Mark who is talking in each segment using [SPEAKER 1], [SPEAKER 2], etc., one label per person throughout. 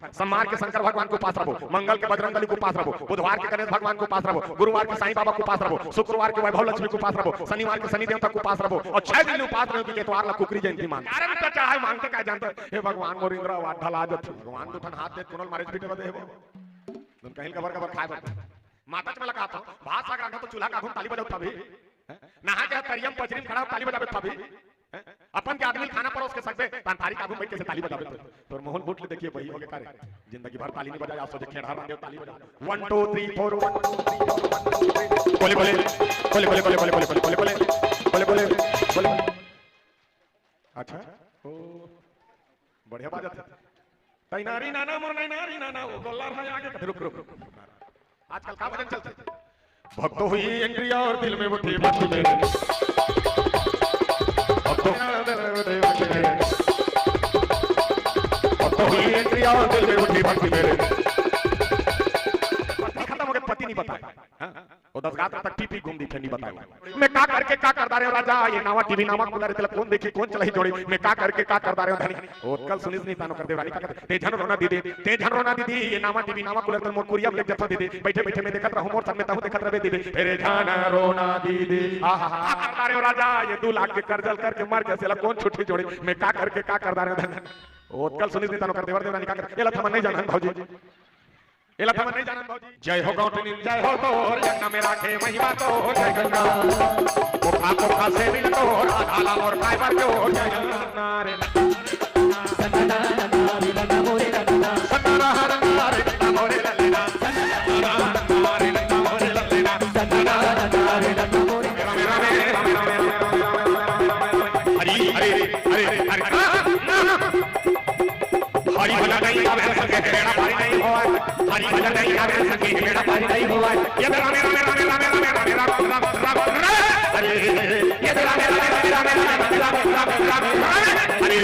[SPEAKER 1] सोमवार के शंकर भगवान को पास रखो, मंगल के बजरंगबली को पास रखो, बुधवार के गणेश भगवान को पास रखो, गुरुवार के साईं बाबा को पास रखो, शुक्रवार के वैभव लक्ष्मी को पास रखो, शनिवार के शनि देवता को पास रखो और 6 दिन उपास रखो कि इतवार ला कुकरी जयंती मान। कारण तो चाहे मांगते का जानते हे भगवान मोर इंद्रा वाट ढला जत भगवान तो ठन हाथ दे कुनल मारे पीटे बदे हेबो तुम कहीं खबर खाए बत माता च में लगा था भात साग रखा तो चूल्हा का घूम ताली बजाओ तभी नहा के तरियम पचरी खड़ा ताली बजावे तभी अपन के आदमी खाना परोस के सकते तारी का घूम बैठ के ताली बजावे तो मोहन बुट ले देखिए वही हो गए करे जिंदगी भर ताली नहीं बजाया सोचे खेड़ा रहा ताली बजा 1 2 3 4 बोले बोले बोले बोले बोले बोले बोले बोले बोले बोले बोले अच्छा ओ बढ़िया बात है तैनारी नाना मोर नारी नाना वो गोल्ला है आगे रुक रुक आजकल का भजन चलते भक्त हुई इंद्रिया और दिल में उठी भक्ति में भक्त हुई इंद्रिया और दिल में उठी भक्ति में खत्म हो गए पति नहीं बताया वो 10 गात तक पीपी घूम दी नहीं बताया मैं का करके का करदा रे राजा ये नावा टीवी नावा कुलर तेला कौन देखी कौन चलाई जोड़ी मैं का करके का करदा रे धनी और कल सुनिस नहीं तानो कर दे रानी का ते झन रोना दीदी ये नावा टीवी नावा कुलर तेल मोर कुरिया ले जता दीदी बैठे बैठे मैं देखत रहूं मोर संग में ताहू देखत रहे दीदी तेरे झन रोना दीदी आहा करदा रे राजा ये 2 लाख के कर्जल करके मर गए सेला कौन छुट्टी जोड़ी मैं का करके का करदा रे धनी और कल सुनिस नहीं तानो कर दे रानी का एला थमन नहीं जानन भौजी एला थमन नहीं जानन भौजी जय हो गौतमी जय हो तोर जन्म में राखे महिमा तो जय गंगा कोखा से मिल तो आधाला और फाइबर जो जय गंगा रे सन्ना रे लगा मोरे लगा सन्ना रे लगा मोरे लगा सन्ना रे लगा मोरे लगा सन्ना रे लगा मोरे हरी हरी हरी हरी हरी भला नहीं आवे संगे बेड़ा भारी नहीं होए हरी भला नहीं आवे संगे बेड़ा भारी नहीं होए ये रामे रामे रामे रामे रामे रामे रामे अरे ये रामे रामे रामे रामे रामे रामे अरे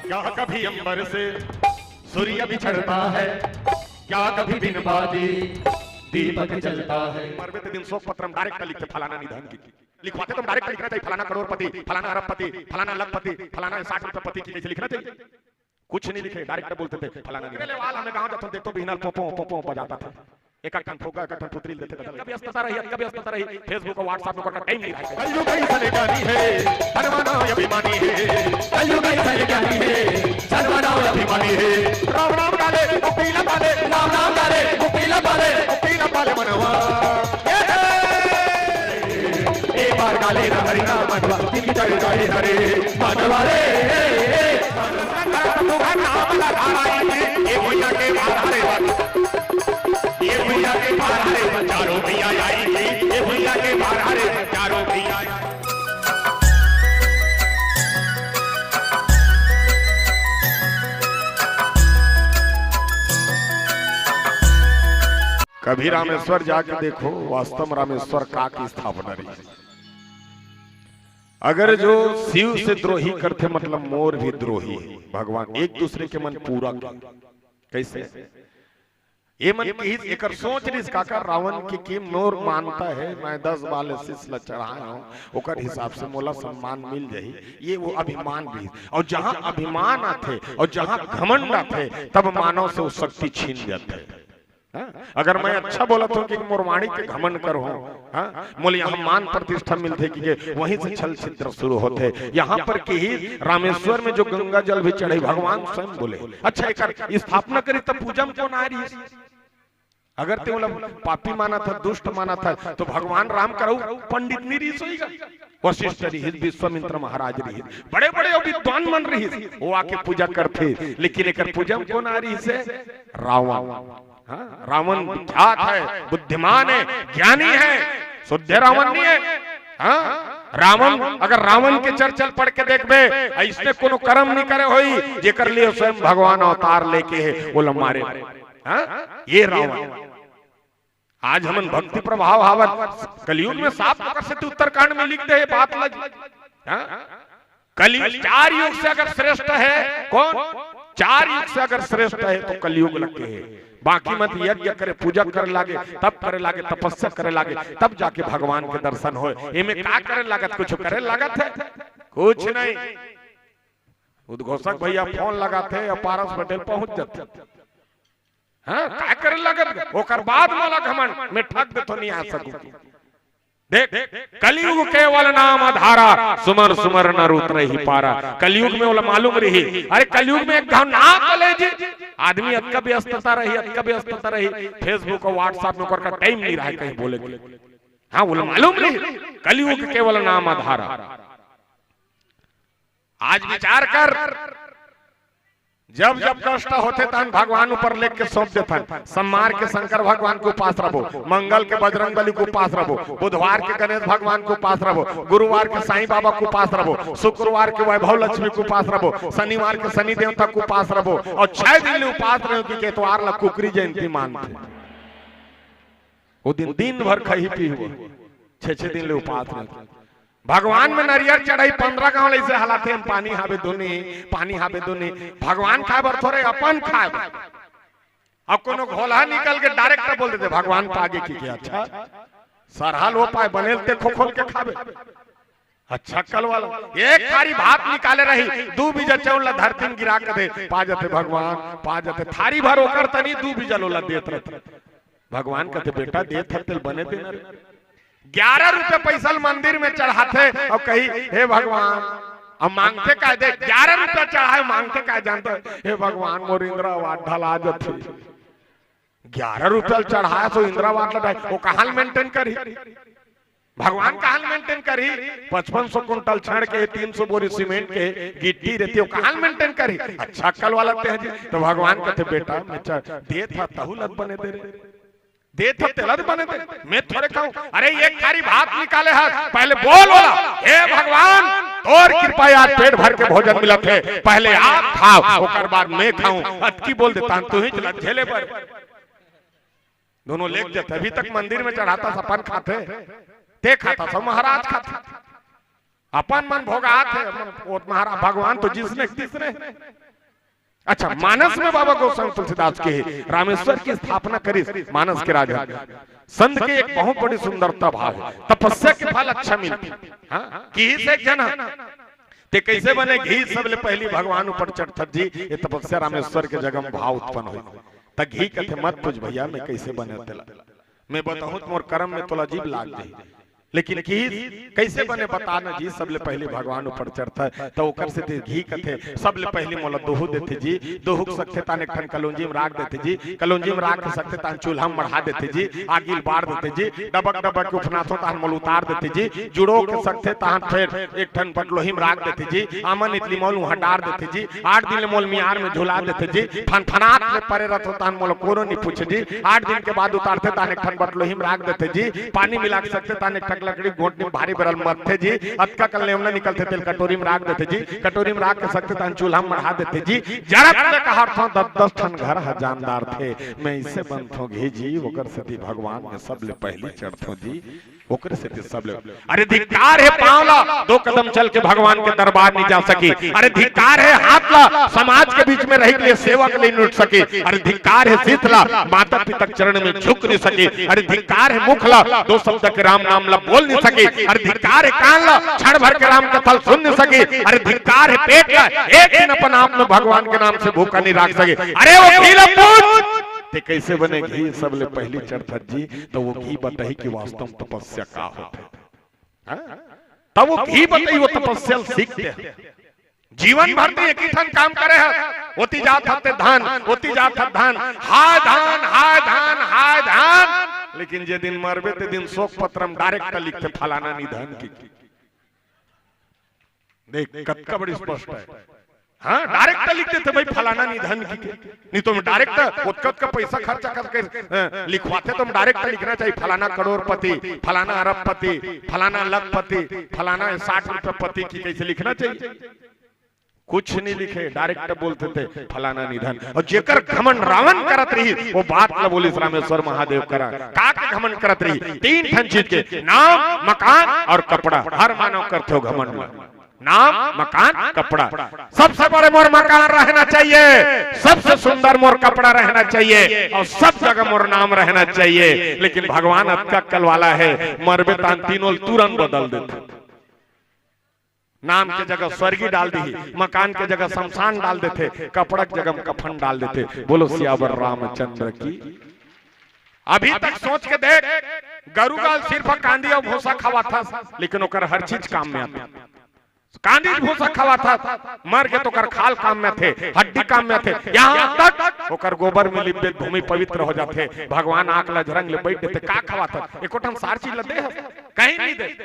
[SPEAKER 1] क्या कभी अंबर से सूर्य बिछड़ता है क्या कभी दिन बादी दीपक जलता है मरते दिन शोक पत्रम डायरेक्ट लिखते फलाना निधन की लिखवाते तुम डायरेक्ट लिखना चाहिए फलाना करोड़पति फलाना अरबपति फलाना लखपति फलाना 60 रुपए पति की कैसे लिखना चाहिए कुछ नहीं लिखे डायरेक्ट बोलते थे फलाना निकले वाल हमें गांव जाते देखो बिना पोपो पोपो बजाता था एक एक ठोका एक पुत्री देते थे कभी व्यस्तता रही फेसबुक और व्हाट्सएप में करना टाइम नहीं रहा कलयुग कैसे ज्ञानी है धर्मना अभिमानी है कलयुग कैसे ज्ञानी है धर्मना अभिमानी है राम नाम डाले पीला डाले राम नाम डाले पीला डाले मनवा एक बार डाले हरि नाम मनवा दिन चढ़ जाए हरे मनवा रे नाम लगा ये भैया के बाहर ये भैया के बाहर चारों भैया आएंगे ये भैया के बाहर चारों भैया कभी रामेश्वर जाके देखो वास्तव में रामेश्वर का की स्थापना रही। अगर जो शिव से द्रोही करते मतलब मोर भी द्रोही भगवान एक दूसरे के मन पूरा कैसे ये मन की एक सोच रिसका कर रावण के मोर मानता है मैं 10 बाल शिष्य चढ़ाया हूं ओकर हिसाब से मोला सम्मान मिल जाही ये वो अभिमान भी और जहां अभिमान आते और जहां घमंड आते तब मानव से वो शक्ति छीन जाते है। अगर मैं अच्छा बोला तो कि मोरवाणी के घमंड करो मोल यहाँ मान प्रतिष्ठा मिलते कि वहीं से छल छिद्र शुरू होते यहाँ पर कि ही रामेश्वर में जो गंगा जल भी चढ़े भगवान स्वयं बोले अच्छा एक स्थापना करी तब पूजा में कौन आ रही है अगर ते पापी माना था दुष्ट माना था तो भगवान राम करो पंडित नहीं रीस होगा वशिष्ठ रही विश्वामित्र महाराज रही बड़े बड़े विद्वान मन रही वो आके पूजा करते लेकिन एक पूजा में कौन आ रही से रावण रावण विख्यात है बुद्धिमान है ज्ञानी है शुद्ध रावण नहीं है रावण अगर रावण के चर्चल पढ़ के देखबे इसने कोनो कर्म नहीं करे होई जेकर लिए स्वयं भगवान अवतार लेके है वो मारे ये रावण आज हमन भक्ति प्रभाव हावत कलयुग में साफ कर से उत्तरकांड में लिख दे बात लग कलयुग 4 युग से अगर श्रेष्ठ है कौन 4 युग से अगर श्रेष्ठ है तो कलयुग लगे है बाकी मत यज्ञ करे पूजा करे लागे तब करे लागे तपस्या करे लागे तब जाके भगवान के दर्शन हो इमे का करे लागत कुछ करे लागत है कुछ नहीं उद्घोषक भैया फोन लगाते और पारस पटेल पहुंच जाते। हाँ क्या करे लगत ओकर बाद मोला घमंड में ठग दे तो नहीं आ सकू। देख कलयुग केवल नाम आधारा सुमर सुमर नर उतरे ही पारा। कलयुग में बोला मालूम रही, अरे कलयुग में एक घाव ना चले जी आदमी अतका व्यस्तता रही फेसबुक और व्हाट्सएप में कर टाइम नहीं रहा कहीं बोले के। हाँ बोला मालूम रही कलयुग केवल नाम आधारा। आज विचार कर जब जब कष्ट होते तन भगवान ऊपर लेख के सौंप देते। सोमवार के शंकर भगवान को पास रहो, मंगल के बजरंग बली को पास रहो, बुधवार के गणेश भगवान को पास रहो, गुरुवार के साईं बाबा को पास रहो, शुक्रवार के वैभव लक्ष्मी को पास रहो, शनिवार के शनि देवता को पास रहो और 6 दिन उपास रहो कि केतवार ला कुकरी जयंती मानते। वो दिन भर खही पी हुआ 6 दिन ले उपास रहो। भगवान में नरियर चढ़ाई 15 गांव ऐसे हालाते हम पानी हावे दोनी भगवान खाए बर थोड़े अपन खाए। अब कोनो घोला निकल के डायरेक्ट बोल देते भगवान पागे की क्या अच्छा सरहा लो पाए बनेलते खोल के खावे। अच्छा कल वाला एक थारी भात निकाले रही 2 बीजा चौला धरती में गिरा के दे पा जाते भगवान पा जाते थारी भर होकर तनी 2 बीजा लोला देत रहते। भगवान कहते बेटा देत हते बने देना 11 रुपए पैसा मंदिर में चढ़ाते और कही हे भगवान अब मांगते का दे 11 रुपए चढ़ाए मांगते का जानते हे भगवान मोर इंदिरावास ढला जाते 11 रुपए चढ़ाया तो इंदिरावास वो कहां मेंटेन करी भगवान कहां मेंटेन करी 5500 कुंटल छड़ के 300 बोरी सीमेंट के गिट्टी रहती है कहां मेंटेन करी। अच्छा कल वाला जी तो भगवान कहते बेटा मैं दे था तहुलत बने दे रहे दे तो तेलत बने दे मैं थोड़े खाऊं। अरे एक थारी भात निकाले हाथ पहले बोल बोला हे भगवान और कृपा आज पेट भर के भोजन मिला थे पहले आप खाओ ओकर बाद मैं खाऊं। अतकी बोल देता तू ही चला झेले पर दोनों लेके जाते। अभी तक मंदिर में चढ़ाता सपन खाते ते खाता सब महाराज खाते अपन मन भोगात है महाराज भगवान तो जिसने तीसरे। अच्छा मानस में बाबा गोस्वामी तुलसीदास के रामेश्वर की स्थापना करी मानस के राजा संत के एक बहुत बड़ी सुंदरता भाव है तपस्या के फल अच्छा मिलती। हाँ घी से जन ते कैसे बने घी सबले पहली भगवान ऊपर चढ़ता जी ये तपस्या रामेश्वर के जगह में भाव उत्पन्न हुई त घी कथे मत तुझ भैया मैं कैसे बने तेला मैं बताऊं मोर कर्म में तोला जीव लाग जाई लेकिन घी कैसे बने बताना जी सबले पहले भगवान ऊपर चढ़ता है तो ओकर से घी कथे सबले पहले मोला दोहू देते जी दोहू सकते ताने ठन कलौंजी में राख देते जी कलौंजी में राख सकते तान चूल्हा में बढ़ा देते जी आगिल बार देते जी डबक डबक के उपनाथों तान मोल उतार देते जी जुड़ो के सकते तान फिर एक ठन पटलोही में राख देते जी आमन इतली मोल वहां डार देते जी 8 दिन मोल मियार में झुला देते जी फनफनाट में परे रहतो तान मोल कोनो नहीं पूछे जी 8 दिन के बाद उतारते तान एक ठन पटलोही में राख देते जी पानी मिला सकते तान एक लकड़ी घोटने भारी बरल मरते जी अतका कल नेवना निकलते तेल कटोरी में राख देते जी कटोरी में राख के सकते तान चूल्हा में बढ़ा देते जी जरा ने कहा था 10 ठन घर हजामदार थे मैं इससे बनथो घी जी ओकर सती भगवान में सबले पहली चढ़थो जी ओकर सती सबले। अरे धिक्कार है पांवला 2 कदम चल के भगवान के दरबार नहीं जा सकी। अरे धिक्कार है हाथला समाज के बीच में रह के सेवा के लिए उठ सके। अरे धिक्कार है शीतला माता पिता के चरण में झुक नहीं सके। अरे धिक्कार है मुखला 2 शब्द के राम नाम ला बोल नहीं सके। अरे धिक्कार है कानला क्षण भर के राम कथल सुन नहीं सके। अरे धिक्कार है पेटला एक दिन अपन आप में भगवान के नाम से भूखा नहीं रख सके। अरे वो घी पूछ ते कैसे बने घी सबले पहली चढ़ता जी तो वो घी बताई कि वास्तव में तपस्या का होता है। तब वो घी बताई वो तपस्या सीखते हैं जीवन भर में एक ही ठन काम करे है होती जात हते धान होती जात हत धान हाय धान हाय धान हाय धान लेकिन जे दिन मरबे ते दिन शोक पत्र में डायरेक्ट लिखते फलाना निधन की। देख कतका बड़ी स्पष्ट है। हाँ डायरेक्ट लिखते थे भाई फलाना निधन की नहीं तो डायरेक्ट उत्कट का पैसा खर्चा करके लिखवाते तो डायरेक्ट लिखना चाहिए फलाना करोड़पति फलाना अरबपति फलाना लखपति फलाना 60 रुपए पति की कैसे लिखना चाहिए कुछ नहीं लिखे डायरेक्ट बोलते थे फलाना निधन। और जेकर घमंड रावण करत रही वो बात न बोली रामेश्वर महादेव करा का के घमंड करत रही 3 ठन चीज के नाम मकान और कपड़ा हर मानव करते हो घमंड नाम मकान कपड़ा। सबसे बड़े मोर मकान रहना चाहिए सबसे सुंदर मोर कपड़ा रहना चाहिए और सब जगह मोर नाम रहना चाहिए। लेकिन भगवान अक्कल वाला है मरबे तान तीनों तुरंत बदल देते नाम के जगह स्वर्गी डाल दी, मकान के जगह शमशान डाल देते, कपड़ा के जगह कफन डाल देते। बोलो सियावर रामचंद्र की। अभी तक सोच के देख, गरुगाल सिर्फ कांदी और भूसा खावा था, लेकिन ओकर हर चीज काम में आता। कांदी भूसा खावा था, मर के तो कर खाल काम में थे, हड्डी काम में थे, यहाँ तक ओकर गोबर में लिपे भूमि पवित्र हो जाते। भगवान आंख लजरंग ले बैठ देते, का खावा था एकोटम सार चीज लदे कहीं नहीं दे।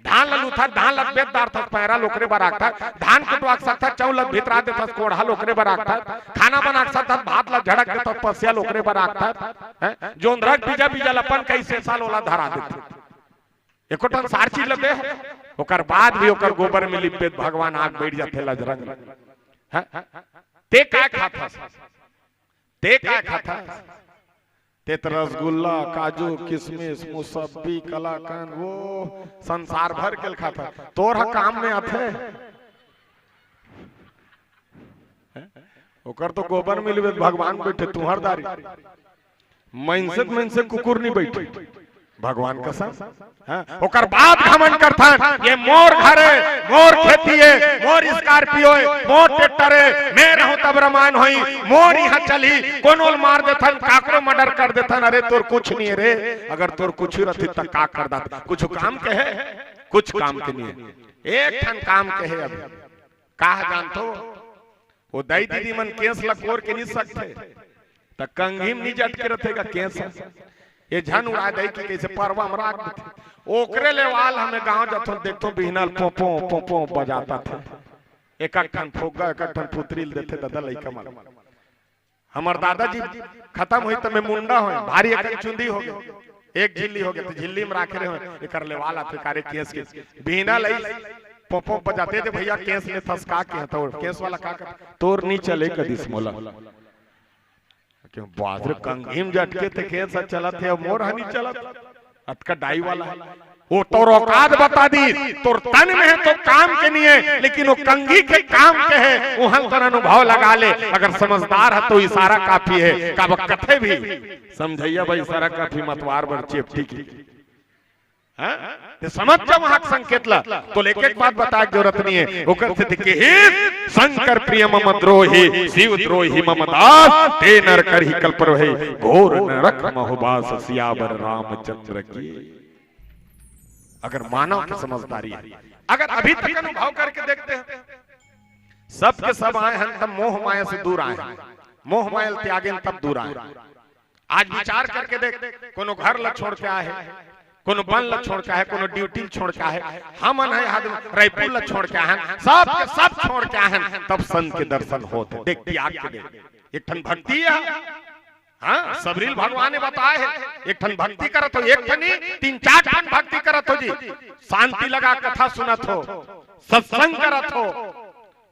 [SPEAKER 1] धान ललू था, धान लद बेदार था, पैरा लोकरे बराक था, धान कुटवा सकता, चौलत भितरा देता, कोढ़ा लोकरे बराक था, खाना बना सकता, भात ला झड़क देता, पसिया लोकरे बराक था, जोंधरक बीजा बीजा लपन कैसे साल ओला धरा देते। एकोटन सार चीज लदे ओकर बाद भी ओकर गोबर में लिपे भगवान आग बैठ जाते लजरंग। ते का खाता, ते का खाता, ते रसगुल्ला, काजू, किशमिश, मुसब्बी, कलाकंद, वो संसार भर के खाता। तोरा काम में आते ओकर तो गोबर में लिपे भगवान बैठे, तुहर दारी मनसे कुकुर नहीं बैठे, भगवान कसम। ओकर बाद घमंड करता ये मोर घर है, मोर खेती है, मोर स्कॉर्पियो है, मोर ट्रैक्टर है, मैं रहूं तब रमान होई, मोर यहाँ चली, कोनोल मार देथन, काकरो मर्डर कर देथन। अरे तोर कुछ नहीं है रे, अगर तोर कुछ रहती तब का कर दाता। कुछ काम के है, कुछ काम के नहीं है, एक ठन काम के है। अभी कहा जानतो वो दाई दीदी मन केस लकोर के नहीं सकते, तो कंघीम नहीं जट के रखेगा केस, ये झन उड़ा दे कि कैसे परवा में राख देते। ओकरे लेवाल हमें गांव जातो देखतो बिहनल पोपो पोपो बजाता था, एक एक ठन फुग्गा, एक एक ठन पुतरी देते दादा लइका मन। हमर दादाजी खत्म हुई तो मैं मुंडा हो भारी एक चुंदी हो गई, एक झिल्ली हो गई, तो झिल्ली में राखे रहे एकर लेवाल आते कारे केस के बिहना लई पोपो बजाते थे। भैया केस ले थसका के तो केस वाला का तोर नहीं चले कदिस मोला, क्यों बादर कंघीम झटके थे खेत सा चला थे, मोर हनी चला अतका डाई वाला है। वो तो औकात बता दी, तो तन में है तो काम के नहीं है, लेकिन वो कंघी के काम के है, वो हम तो अनुभव लगा ले। अगर समझदार है तो इशारा काफी है, का कथे भी समझैया भाई इशारा काफी मतवार बर चेपटी की समझ जाओ वहां संकेत ला तो एक एक बात बता के जरूरत नहीं है। ओकर से कि शंकर प्रिय मम द्रोही, शिव द्रोही मम दास, ते नर करहि कल्परोहि, घोर नरक महोबास सियावर रामचंद्र की। अगर मानव की समझदारी है, अगर अभी तक अनुभव करके देखते हैं, सब के सब आए हैं तब मोह माया से दूर आए, मोह माया त्यागे तब दूर आए। आज विचार करके देख, कोनो घर ल छोड़ के आए हैं, कोनो बन ल छोड़ के है, कोनो ड्यूटी छोड़ के है, हम है आदमी रायपुर ल छोड़ के है, सब के सब छोड़ के है, तब संत के दर्शन होते। देख त्याग के देख, एक ठन भक्ति है। हाँ सबरील भगवान ने बताए है, एक ठन भक्ति करत हो, एक ठन 3-4 ठन भक्ति करत हो जी, शांति लगा कथा सुनत हो, सत्संग करत हो,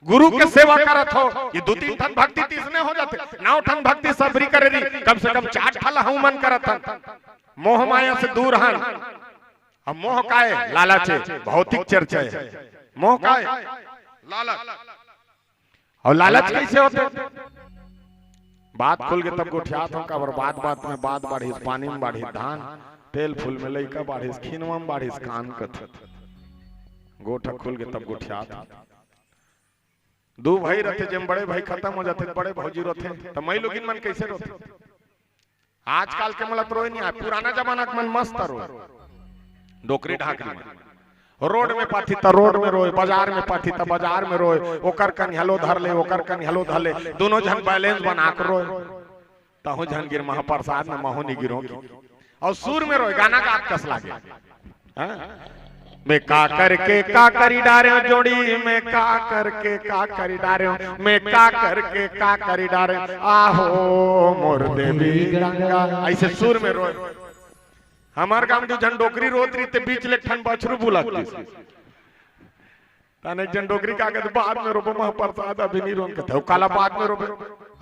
[SPEAKER 1] गुरु के सेवा करत हो, ये 2-3 ठन भक्ति तीसने हो जाते। 9 ठन भक्ति सबरी करे री, कम से कम 4 ठन हूं मन करत हन। मोह माया से दूर हन। अब मोह का है लालच है, भौतिक चर्चा है। मोह का है लालच, और लालच कैसे होते? बात खुल के तब गोठियात हो, कबर बात बात में बात बढ़ी, पानी में बढ़ी धान, तेल फूल में लइका बढ़ी, खीनवा में बढ़ी कान कथ, गोठा खुल के तब गोठियात। दो भाई रहते, जब बड़े भाई खत्म हो जाते, बड़े भौजी रोते, तो मई लोगिन मन कैसे रोते? आजकल के मतलब रोए नहीं है, पुराना जमाना के मन मस्त रो, डोकरी ढाकरी में, रोड में पाथी त रोड में रोए, बाजार में पाथी त बाजार में रोए, ओकर कन हलो धर ले, ओकर कन हलो धर ले, दोनों जन बैलेंस बना कर रोए, तहु जन गिर महाप्रसाद में महू नहीं गिरो की, और सुर में रोए, गाना का कस लागे। मैं का करके का करी डारे जोड़ी, मैं का करके का करी डारे, मैं का करके का करी डारे, आहो मोर देवी गंगा, ऐसे सुर में रोए। हमार गांव जो झंडोकरी रोत रही ते बीच ले ठन बछरू बुलाती, ताने झंडोकरी का के बाद में रोबो महाप्रसाद अभी नहीं रोन के, काला बाद में रोबे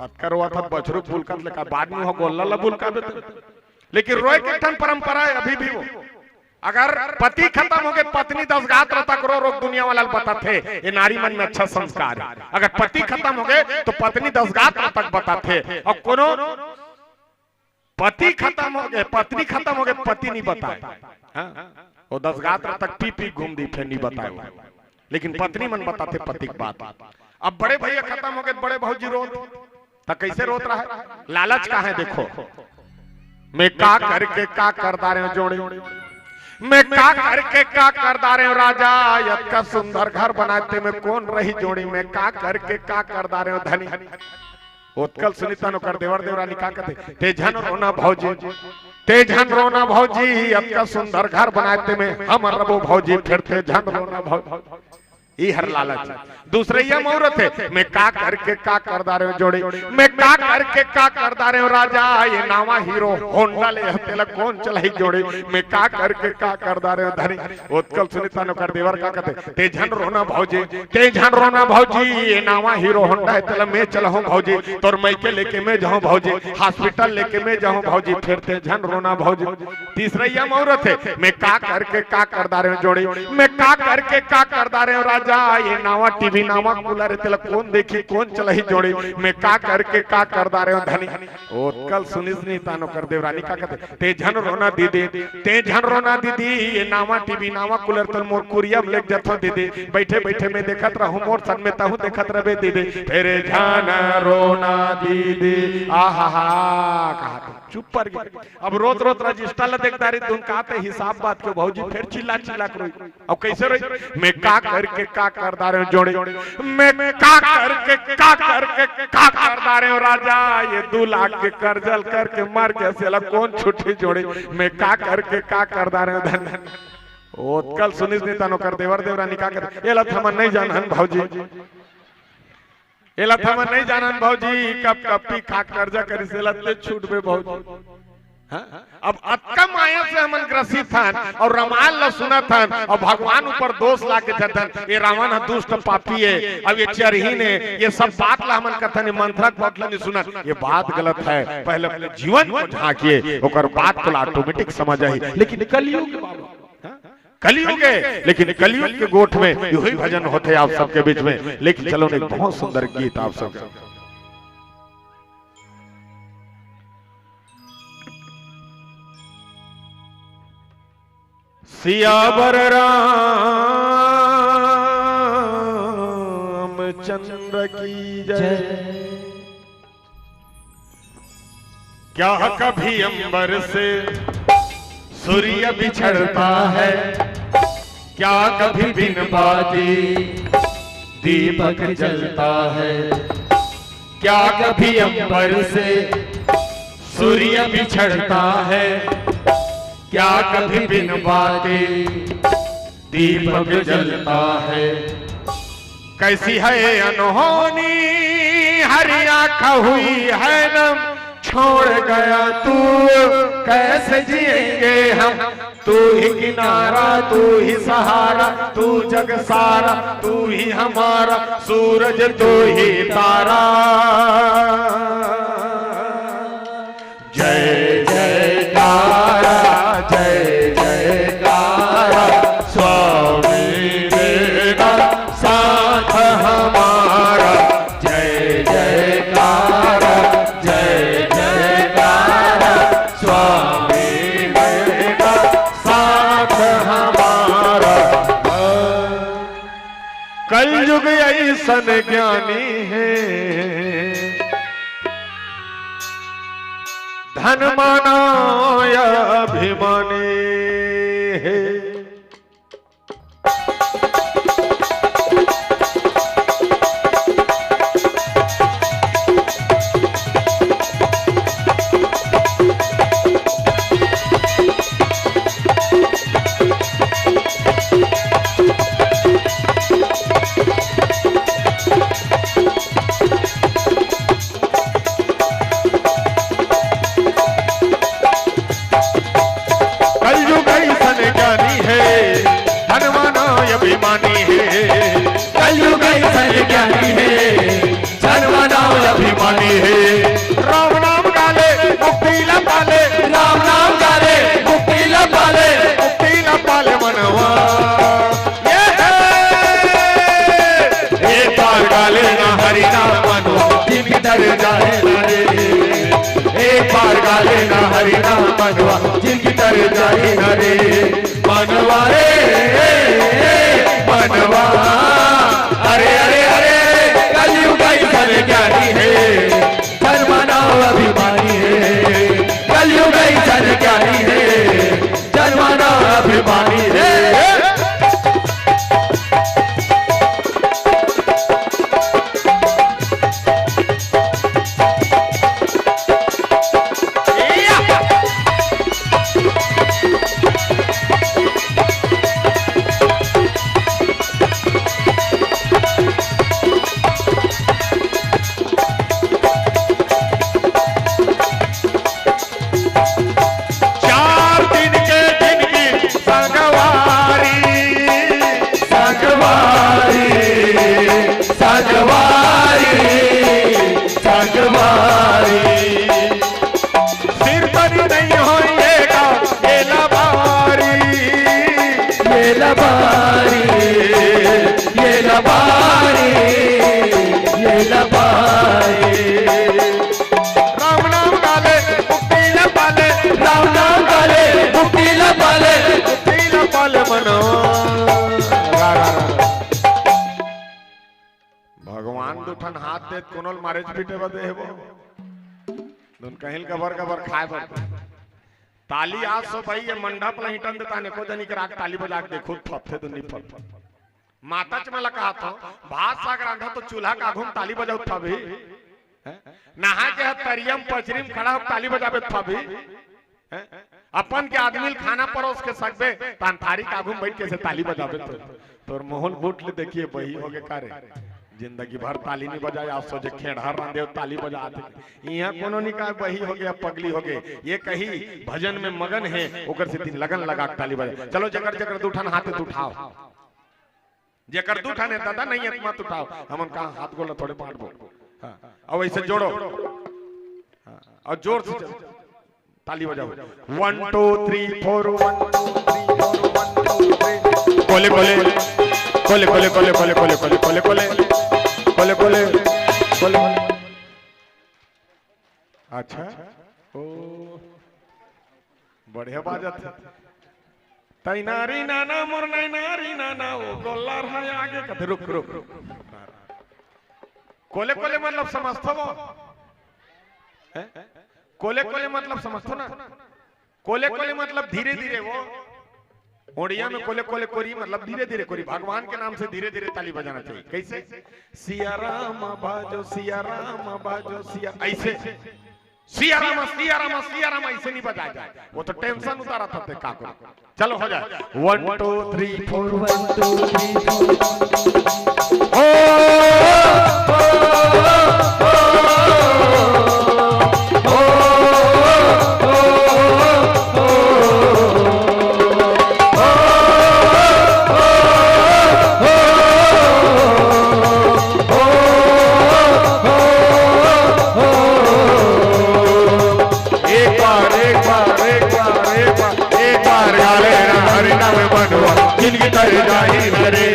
[SPEAKER 1] हत करवा था बछरू फूल कर ले का बाद में हो गोल्ला ला बुल का, लेकिन रोए के ठन परंपरा है अभी भी। वो अगर पति खत्म हो गए, पत्नी 10 गात तक रो रो, दुनिया वाला बताते ये नारी मन में अच्छा संस्कार है। अगर पति खत्म हो गए तो पत्नी 10 गात तक बताते, और कोनो पति खत्म हो गए, पत्नी खत्म हो गए, पति नहीं बताए, वो 10 गात तक पी पी घूम दी, फिर नहीं बताए। लेकिन पत्नी मन बताते पति की बात। अब बड़े भैया खत्म हो गए, बड़े भौजी रोत, तो कैसे रोत रहा है? लालच का है देखो, मैं का करके का करता रहे जोड़े, मैं का करके का करता रहे राजा, यद का सुंदर घर बनाते में कौन रही जोड़ी, मैं का करके का करता रहे धनी। उत्कल सुनीता नो कर देवर देवरानी का कहते, ते झन रोना भौजी, ते झन रोना भौजी, यद का सुंदर घर बनाते में हम रबो भौजी, फिर ते झन रोना भौजी। ये हर लालच। दूसरे ये मुहूर्त है, मैं का करके का करदा रहे जोड़ी, मैं का करके का करदा रहे राजा, ये नावा हीरो होंडा ले तेला कौन चलाई जोड़ी, मैं का करके का करदा रहे धनी। उत्कल सुनीता नो कर देवर का कहते, ते झन रोना भौजी, ते झन रोना भौजी, ये नावा हीरो होंडा है तेला मैं चलाऊं भौजी, तोर मैं के लेके मैं जाऊं भौजी, हॉस्पिटल लेके मैं जाऊं भौजी, फिर ते झन रोना भौजी। तीसरा ये मुहूर्त है, मैं का करके का करदा रहे जोड़ी, मैं का करके का करदा रहे राजा, ये नावा टीवी नावा कूलर तेला कौन देखी कौन चलाई जोड़ी, मैं का करके का करदा रहे धनी। उत्कल सुनिसनी तानो कर देवरानी का कहते, ते झन रोना दीदी, ते झन रोना दीदी, ये नावा टीवी नावा कूलर तल मोर कुरिया में लेके जथो दीदी, बैठे बैठे मैं देखत रहूं मोर सन में ताहू देखत रहे दीदी, तेरे झन रोना दीदी, आहा हा कहा चुप पर गए। अब रोत रोत रजिस्टर ला देखता रही तुम कहते हिसाब बात के भौजी फिर चिल्ला चिल्ला करो। अब कैसे रही, मैं का करके का करदा रहे जोड़े, मैं का करके का करदा रहे राजा, ये 2 लाख के कर्जल करके मर के सेला कौन छुट्टी जोड़े, मैं का करके का करदा रहे धन। उत्कल सुनिस नीता नो कर देवर देवरानी का कर, एला थमन नहीं जानन भौजी, एला थमन नहीं जानन भौजी, कब कपी खा कर्जा करी सेला ते छूट बे भौजी। अब अतका माया से हमन ग्रसित थन और रामायण ला सुना थन और भगवान ऊपर दोष ला के जतन, ये रावण है दुष्ट पापी है, अब ये चरहीन है, ये सब बात ला हमन कथन मंत्रक बात ला नहीं सुना, ये बात गलत है। पहले अपने जीवन को झांकिए, ओकर बात तो ऑटोमेटिक समझ आई। लेकिन कलयुग कलयुग है, लेकिन कलयुग के गोठ में यही भजन होते आप सबके बीच में। लेकिन चलो एक बहुत सुंदर गीत आप सबके, सियावर रामचंद्र की जय। क्या कभी अंबर से सूर्य बिछड़ता है, क्या कभी बिन बाती दीपक जलता है, क्या कभी अंबर से सूर्य बिछड़ता है, क्या कभी बिन बाते दीपक जलता है। कैसी है अनहोनी हरी आँख हुई है नम, छोड़ गया तू कैसे जिएंगे हम, तू ही किनारा तू ही सहारा, तू जग सारा तू ही हमारा, सूरज तू ही तारा। जय जयकारा जय जयकारा, स्वामी तेरा साथ हमारा, जय जयकारा जय जयकारा, स्वामी तेरा साथ हमारा। कलयुग ऐसन ज्ञानी है, धन माना या अभिमानी है। अभिमानी है, कलयुग ऐसन ज्ञानी है, जनमाना अभिमानी है। राम नाम डाले मुक्ति ला पाले, राम नाम डाले मुक्ति ला पाले, मुक्ति ला पाले मनवा। एक बार डाले ना हरि नाम मनो, जिनकी दर जाए ना रे, एक बार डाले ना हरि नाम मनवा, जिनकी दर जाए ना रे, मनवा रे मनवा। कोनल मारे पीटे बदे है वो दोन कहिल गबर खाए बर ताली आज सो भाई ये मंडप ला हिटन देता ने को जनी के राग ताली बजा के देखो थपथे तो नहीं फट माता च मला कहा था भात साग रांधा तो चूल्हा का घूम ताली बजाओ था भी नहा के तरियम पचरीम खड़ा हो ताली बजावे था भी अपन के आदमी खाना परोस के सकबे तान थारी का घूम बैठ के से ताली बजावे तो मोहन बूट ले देखिए वही हो के कारे जिंदगी भर ताली नहीं बजाए आप सोचे खेड़हर रांधे ताली बजाते यहाँ कोनो नहीं कहा वही हो गया पगली हो गए ये कही भजन में मगन है ओकर से दिन लगन लगा ताली बजाए चलो जकर जकर दूठान हाथ उठाओ जकर दूठान है दादा नहीं है मत उठाओ हमन कहा हाथ गोला थोड़े पाट बोल अब ऐसे जोड़ो और जोर से ताली बजाओ 1 2 3 4 1 2 3 4 1 2 3 कोले कोले कोले कोले कोले कोले कोले कोले कोले कोले कोले कोले अच्छा ओ बढ़िया बाजत है तैनारी नाना मोर नारी नाना ओ गोल्ला है आगे कथे रुक रुक कोले कोले मतलब समझतो वो कोले कोले मतलब समझतो ना कोले कोले मतलब धीरे धीरे वो ओडिया में कोले कोले कोरी मतलब धीरे धीरे कोरी भगवान के नाम से धीरे धीरे ताली बजाना चाहिए कैसे सिया राम बाजो सिया ऐसे सिया राम ऐसे नहीं बजाया जाए वो तो टेंशन उतारा था का को चलो हो जाए 1 2 3 4 1 2 3 जिनकी तर जाए हरे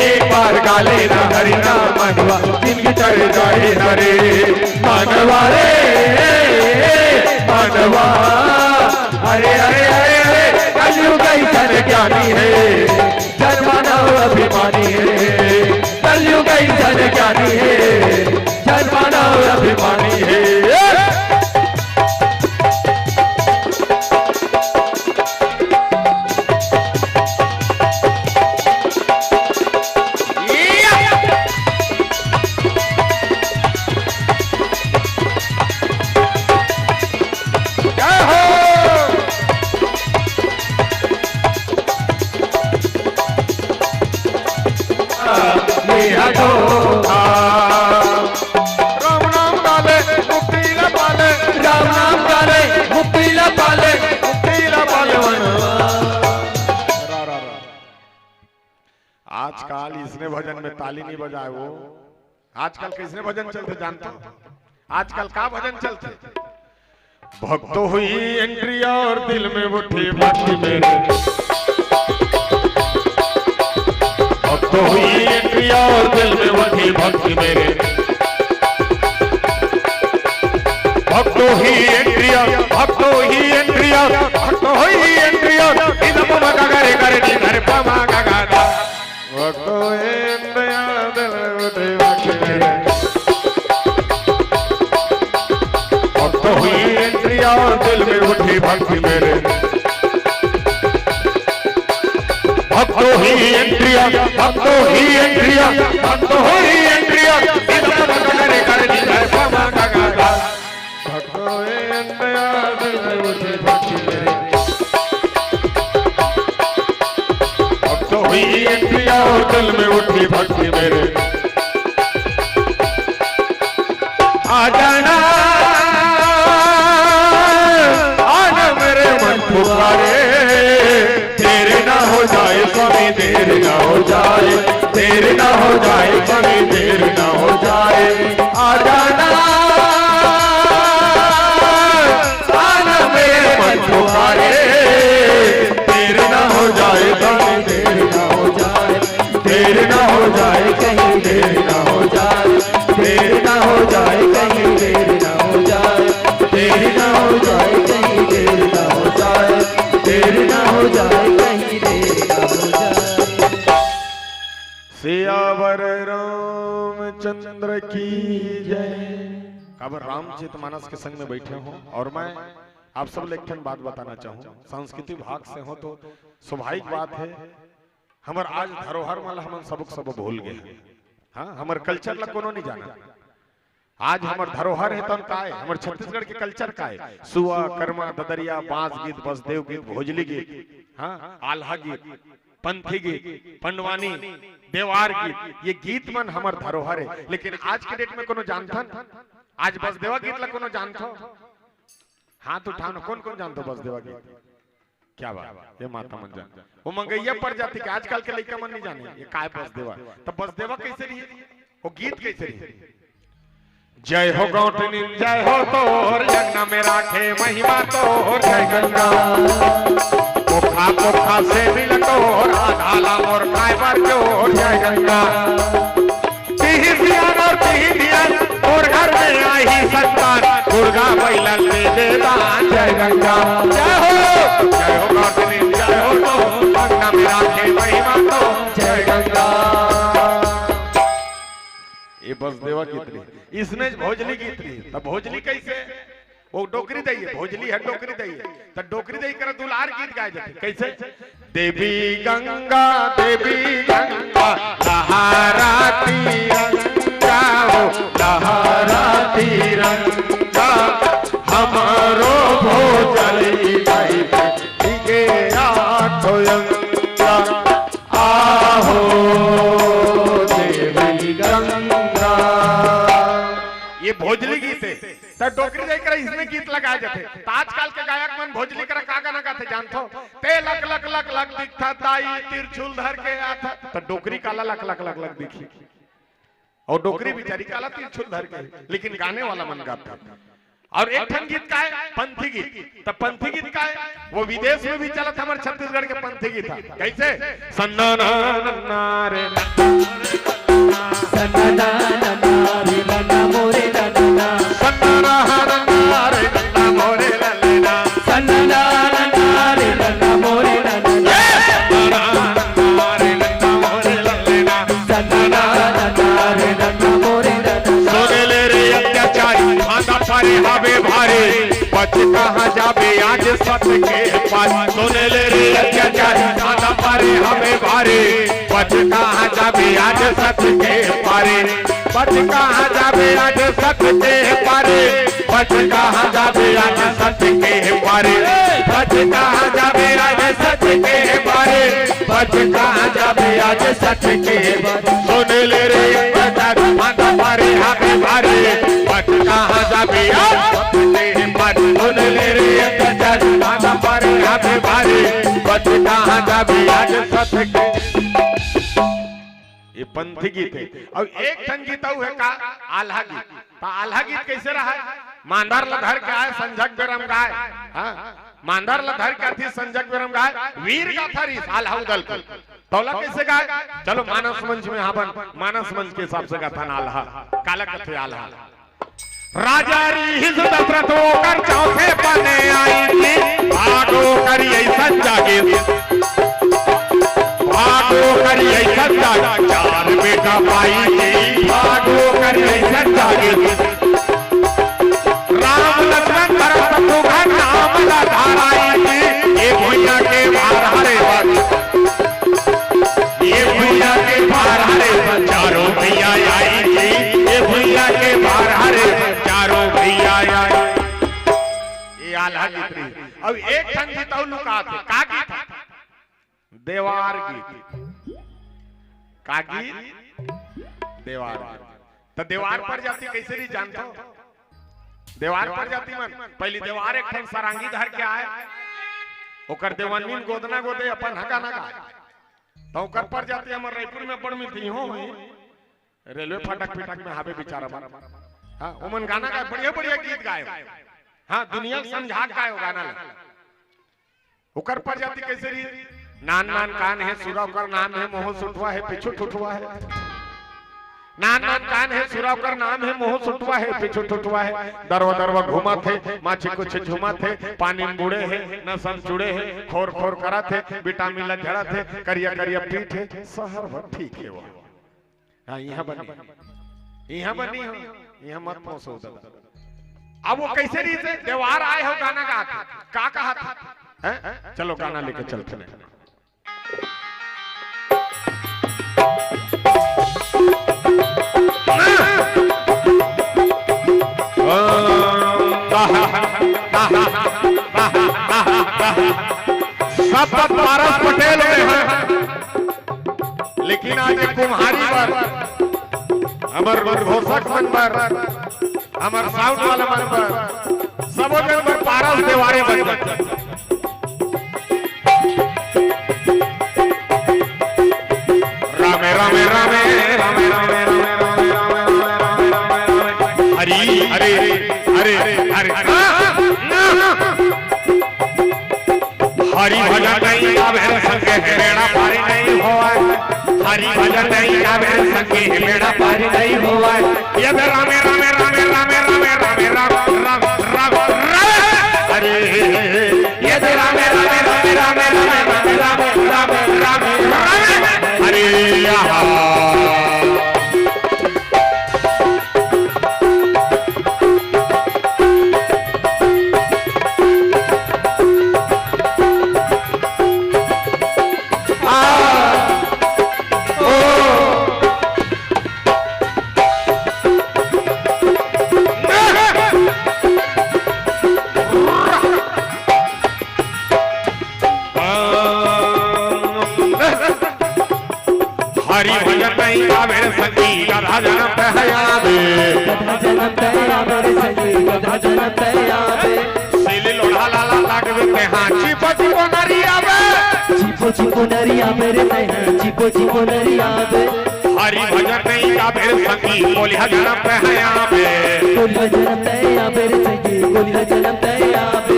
[SPEAKER 1] एक बार गाले ना हरि नाम मनवा जिनकी तर जाए हरे मानवा रे मानवा हरे हरे हरे हरे कलयुग ईश्वर ज्ञानी है जन्मानव अभिमानी है कलयुग ईश्वर ज्ञानी है जन्मानव अभिमानी है आजकल इसने भजन में ताली नहीं बजाए वो आजकल किसने भजन चलते जानते आजकल का भजन चलते भक्तो हुई एंट्री और दिल में उठी भक्ति मेरे भक्तो हुई एंट्री और दिल में उठी भक्ति मेरे भक्तो ही एंट्रिया भक्तो ही एंट्रिया भक्तो ही एंट्रिया इधर पमा का करे करे नी घर पमा का गाना भक्तो एंट्रिया दिल में उठी भक्ति मेरे भक्तो ही एंट्रिया दिल में उठी भक्ति मेरे भक्तो ही एंट्रिया भक्तो ही एंट्रिया भक्तो ही एंट्रिया इधर पमा का करे करे नी घर पमा का गाना भक्तो एंट्रिया दिल में उठी भक्ति मेरे भक्तो ही एंट्रिया दिल में उठी भक्ति मेरे आ जाना आना मेरे मन पुकारे तेरे ना हो जाए स्वामी देर ना हो जाए देर ना हो जाए स्वामी देर ना हो जाए आ जाना आना मेरे मन पुकारे देर ना हो जाए स्वामी देर ना हो जाए देर ना हो जाए कहीं अब रामचरितमानस के संग में बैठे हो और मैं आप सब लेखन बात बताना चाहूँ, सांस्कृतिक विभाग से हो तो स्वाभाविक बात है हमर आज धरोहर मल हम सब भूल गए। हाँ हमर कल्चर ला कोनो नहीं जाना। आज हमर धरोहर है तन का है हमर छत्तीसगढ़ के कल्चर का है, सुआ कर्मा ददरिया बांस गीत बसदेव गीत भोजली गीत, हाँ आल्हा गीत पंथी गीत पंडवानी देवार गीत, ये गीत मन हमर धरोहर है। लेकिन आज के डेट में कोनो जानथन? आज बसदेवा गीत ला कोनो जानथो? हाथ उठाओ, कौन कौन जानतो बसदेवा गीत? क्या बात, ये माता मन जान, वो मंगैया पड़ जाती कि आजकल के लड़का मन नहीं जाने ये काय बसदेवा। तब बसदेवा कैसे रही, वो गीत कैसे रही? जय हो गौतनी जय हो तोर यज्ञ में राखे महिमा तोर, जय गंगा पोखा पोखा से मिल तोर आधाला मोर काय बार जोर, जय गंगा तिही ध्यान और तिही ध्यान और घर में आई संतान दुर्गा बैलन ले दे दान, जय गंगा जय हो गौतनी जय हो तोर यज्ञ में राखे महिमा तोर, जय गंगा। ये बसदेवा गीत रही, इसने भोजली गीत रही। तब भोजली कैसे? वो डोकरी दई है, भोजली है डोकरी दई है। तब डोकरी दई कर दुलार गीत गाए जाते कैसे? देवी गंगा लहराती रंगा हो लहराती रंगा हमारो भोजली दई के आठो अंगा आहो देवी गंगा। ये भोजली गीत है। तब डोकरी देकर इसमें गीत लगाए जाते। आजकल के गायक मन भोजली कर का गाना गाते जानतो? ते लक लक लक लक दिखता ताई तिरछुल धर के आता। तो डोकरी काला लक लक लक लक दिखी और डोकरी बेचारी काला तिरछुल धर के, लेकिन गाने वाला मन गाता। और एक ठन गीत का है पंथी गीत। तब पंथी गीत का है वो विदेश में भी चला था, हमारे छत्तीसगढ़ के पंथी गीत था कैसे? सन्ना रे बच कहाँ जाबे आज सत के पास, सुने ले रे अत्याचारी आधा पारे हमें भारे। बच कहाँ जाबे आज सत के पारे, बच कहाँ जाबे आज सत के पारे, बच कहाँ जाबे आज सत के पारे, बच कहाँ जाबे आज सच के पारे, बच कहाँ जाबे आज सच के पारे। सुने ले रे अत्याचारी आधा पारे हमें भारे। बच कहाँ जाबे आज सुन ले रे अत्याचारी आधा पारे हमें भारे। बच कहाँ जाबे आज सच के। ये पंथी गीत है। और एक ठन गीत है का आल्हा गीत। तो आल्हा गीत कैसे रहा है? मांदार लधर के आए संजक बेरम गाय, हाँ मांदार लधर के थी संजक बेरम गाय वीर गाथा री आल्हा उदल को तौला कैसे गाय? चलो मानस मंच में हाँ बन मानस मंच के हिसाब से गाथा आल्हा काला कथे आल्हा। राजा री दशरथ होकर चौथे पने आई थी, भागो करिए संजागे भागो करिए संजागे चार बेटा पाई थी, भागो करिए संजागे राम लक्ष्मण भरत शत्रुघ्न नाम धाराई थी। ये भुइया के भार हरे ये भुइया के भार हरे चारों भैया आई थी, ये भुइया के भार हरे चारों भैया आई। ये आल्हा गीत रही। अब एक ठन गीत और लुका थे का गीत? देवार गीत। का गीत? देवार। तो देवार पर जाती कैसे नहीं जानते? देवार पर जाती मन पहली देवार एक ठन सरांगी धर के आए, ओकर देवानीन गोदना गोदे अपन हका ना गाए। तो ओकर पर जाती हमर रायपुर में बड़ मिलती हो रेलवे फाटक पिटक में हावे बेचारा बन। हाँ ओमन गाना गाए बढ़िया बढ़िया गीत गाए। हाँ दुनिया समझा गाए गाना ला। ओकर पर जाती कैसे रही? नान नान कान है सुरा कर नाम है मोह सुठवा है पिछू ठुठवा है। नान नान कान है सुरा कर नाम है मोह सुठवा है पिछू ठुठवा है। दरवा दरवा घुमा थे माछी कुछ झुमा थे, पानी में बूढ़े है न सन जुड़े है, खोर खोर करा थे विटामिन ला झड़ा थे, करिया करिया पीठ है शहर भर ठीक है वो। हाँ यहाँ बनी हो यहाँ मत पहुंचो दादा। अब वो कैसे रही से देवार आए हो गाना गा का कहा था हैं? चलो गाना लेके चलते हैं। सब पारस पटेल में है, लेकिन आज कुम्हारी पर अमर घोषक मन पर अमर साउंड वाला मन पर सब जन पर पारस देवारे बन जाते। रामे रामे रामे रामे रामे हरी हरे हरे हरे हरि भजन नहीं गावे संगे बेड़ा पारी नहीं होए, हरि भजन नहीं गावे संगे बेड़ा पारी नहीं होए। ये रामे रामे रामे रामे रामे रामे राम राम राम अरे ये रामे रामे रामे रामे रामे रामे रामे रामे रामे अरे हरि भजन नहीं गावे संगी गधा जन्म तयाबे, गधा जन्म तयाबे संगी गधा जन्म तयाबे। सिली लोढ़ा लाला लागवे ते हां चिपो चिपो नरियाबे, चिपो चिपो नरियाबे रे ते चिपो चिपो नरियाबे। हरि भजन नहीं गावे संगी गोलिया जन्म तयाबे, गोलिया जन्म तयाबे रे संगी गोलिया जन्म तयाबे।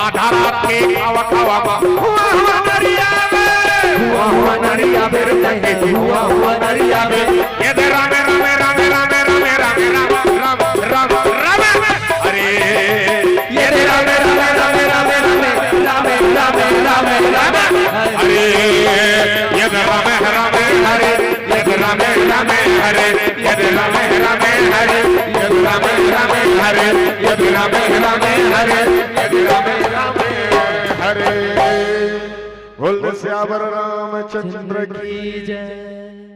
[SPEAKER 1] आधा रात के खावा खावा हुआ हुआ नरियाबे, हुआ हुआ नरियाबे रे संगी हुआ हुआ नरियाबे। ये रामे रामे रामे रामे रामे रामे राम राम राम अरे ये रामे रामे रामे रामे रामे रामे रामे रामे रामे अरे ये रामे रामे हरे ये रामे रामे हरे ये रामे रामे हरे ये रामे रामे हरे ये रामे रामे हरे ये रामे रामे हरे। बोल श्यावर रामचंद्र की जय।